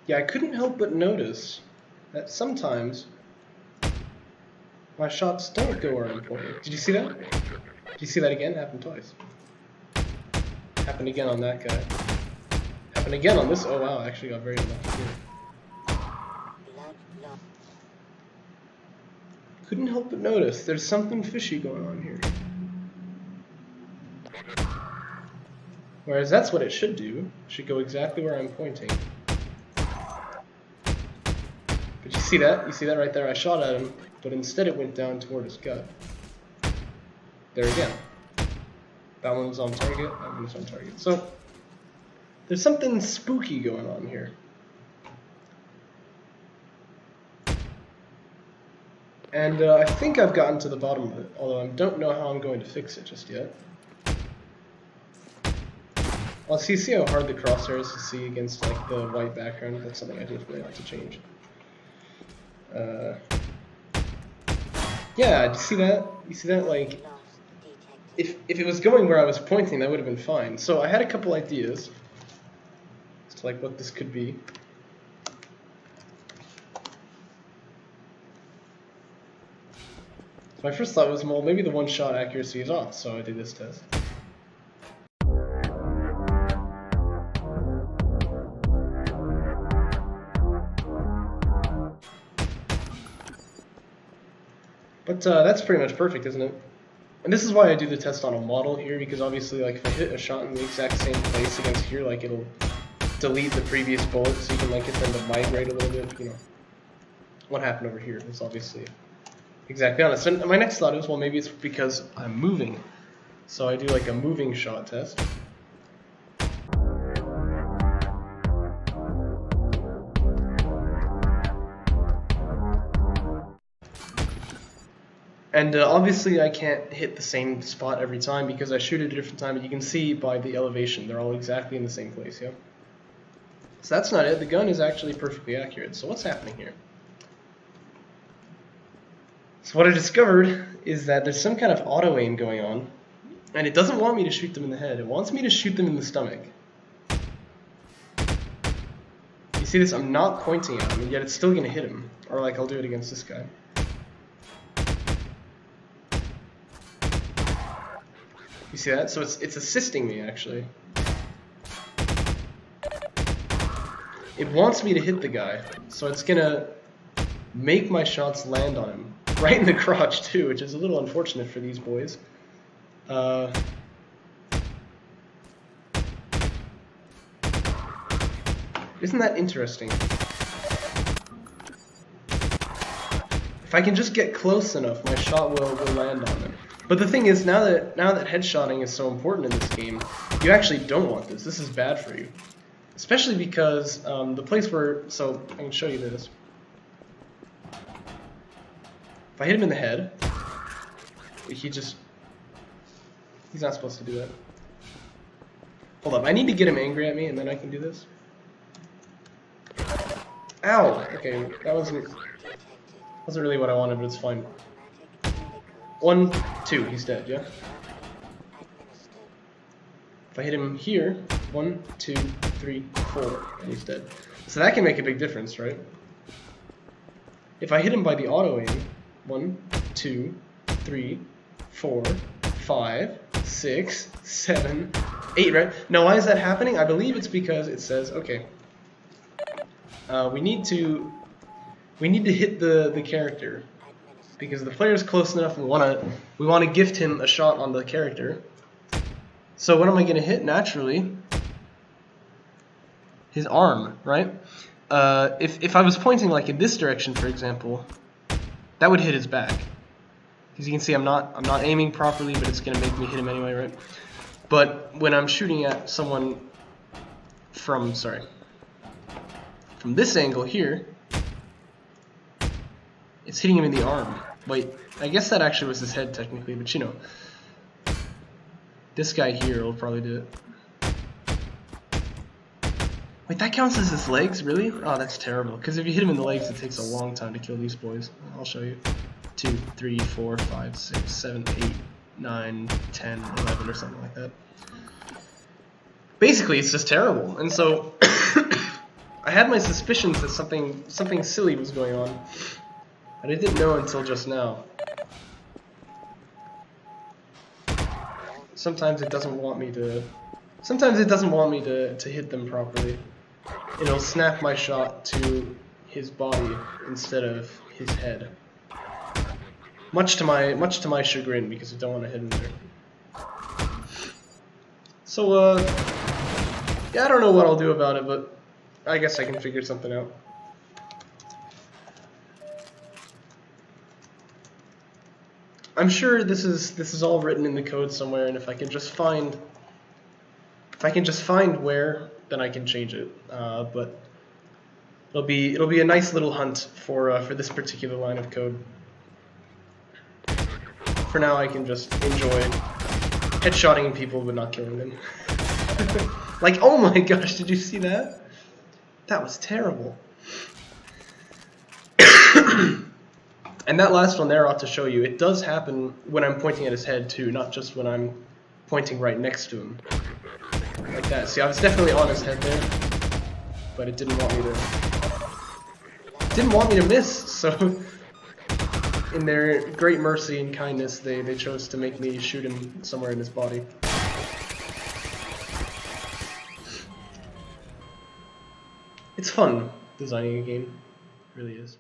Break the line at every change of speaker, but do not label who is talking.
Yeah, I couldn't help but notice that sometimes my shots don't go where I'm pointing. Did you see that? Did you see that again? Happened twice. Happened again on that guy. Happened again on this. Oh wow, I actually got very lucky here. Couldn't help but notice there's something fishy going on here. Whereas that's what it should do. It should go exactly where I'm pointing. But you see that? You see that right there? I shot at him, but instead it went down toward his gut. There again. That one was on target, that one was on target. So, there's something spooky going on here. And I think I've gotten to the bottom of it, although I don't know how I'm going to fix it just yet. Well, see how hard the crosshair is to see against like the white background? That's something I definitely have to change. Yeah, do you see that? You see that? Like, if it was going where I was pointing, that would have been fine. So I had a couple ideas as to like what this could be. So my first thought was, well, maybe the one-shot accuracy is off, so I did this test. But that's pretty much perfect, isn't it? And this is why I do the test on a model here, because obviously, like, if I hit a shot in the exact same place against here, like, it'll delete the previous bullet, so you can, like, get them to migrate a little bit, you know. What happened over here is obviously exactly honest. And my next thought is, well, maybe it's because I'm moving. So I do, like, a moving shot test. And obviously I can't hit the same spot every time because I shoot at a different time, but you can see by the elevation, they're all exactly in the same place, yeah? So that's not it, the gun is actually perfectly accurate. So what's happening here? So what I discovered is that there's some kind of auto-aim going on, and it doesn't want me to shoot them in the head, it wants me to shoot them in the stomach. You see this? I'm not pointing at him, and yet it's still going to hit him. Or like I'll do it against this guy. You see that? So it's assisting me, actually. It wants me to hit the guy, so it's gonna make my shots land on him. Right in the crotch, too, which is a little unfortunate for these boys. Isn't that interesting? If I can just get close enough, my shot will land on them. But the thing is, now that headshotting is so important in this game, you actually don't want this. This is bad for you. Especially because the place where... So, I can show you this. If I hit him in the head, he's not supposed to do that. Hold up, I need to get him angry at me and then I can do this. Ow! Okay, that wasn't really what I wanted, but it's fine. 1, 2, he's dead, yeah? If I hit him here, 1, 2, 3, 4, and he's dead. So that can make a big difference, right? If I hit him by the auto aim, 1, 2, 3, 4, 5, 6, 7, 8, right? Now why is that happening? I believe it's because it says, okay, we need to hit the character. Because the player's close enough, we want to gift him a shot on the character. So what am I going to hit naturally? His arm, right? If I was pointing like in this direction, for example, that would hit his back. Because you can see I'm not aiming properly, but it's going to make me hit him anyway, right? But when I'm shooting at someone from this angle here, it's hitting him in the arm. Wait, I guess that actually was his head technically, but you know. This guy here will probably do it. Wait, that counts as his legs? Really? Oh, that's terrible. Because if you hit him in the legs, it takes a long time to kill these boys. I'll show you. 2, 3, 4, 5, 6, 7, 8, 9, 10, 11 or something like that. Basically, it's just terrible. And so, I had my suspicions that something silly was going on, but I didn't know until just now. Sometimes it doesn't want me to. Sometimes it doesn't want me to hit them properly. It'll snap my shot to his body instead of his head. Much to my chagrin, because I don't want to hit him there. So yeah, I don't know what I'll do about it, but I guess I can figure something out. I'm sure this is all written in the code somewhere, and if I can just find where, then I can change it. But it'll be a nice little hunt for this particular line of code. For now, I can just enjoy headshotting people but not killing them. Like, oh my gosh, did you see that? That was terrible. And that last one there ought to show you, it does happen when I'm pointing at his head too, not just when I'm pointing right next to him. Like that. See, I was definitely on his head there, but it didn't want me to miss, so in their great mercy and kindness, they chose to make me shoot him somewhere in his body. It's fun designing a game. It really is.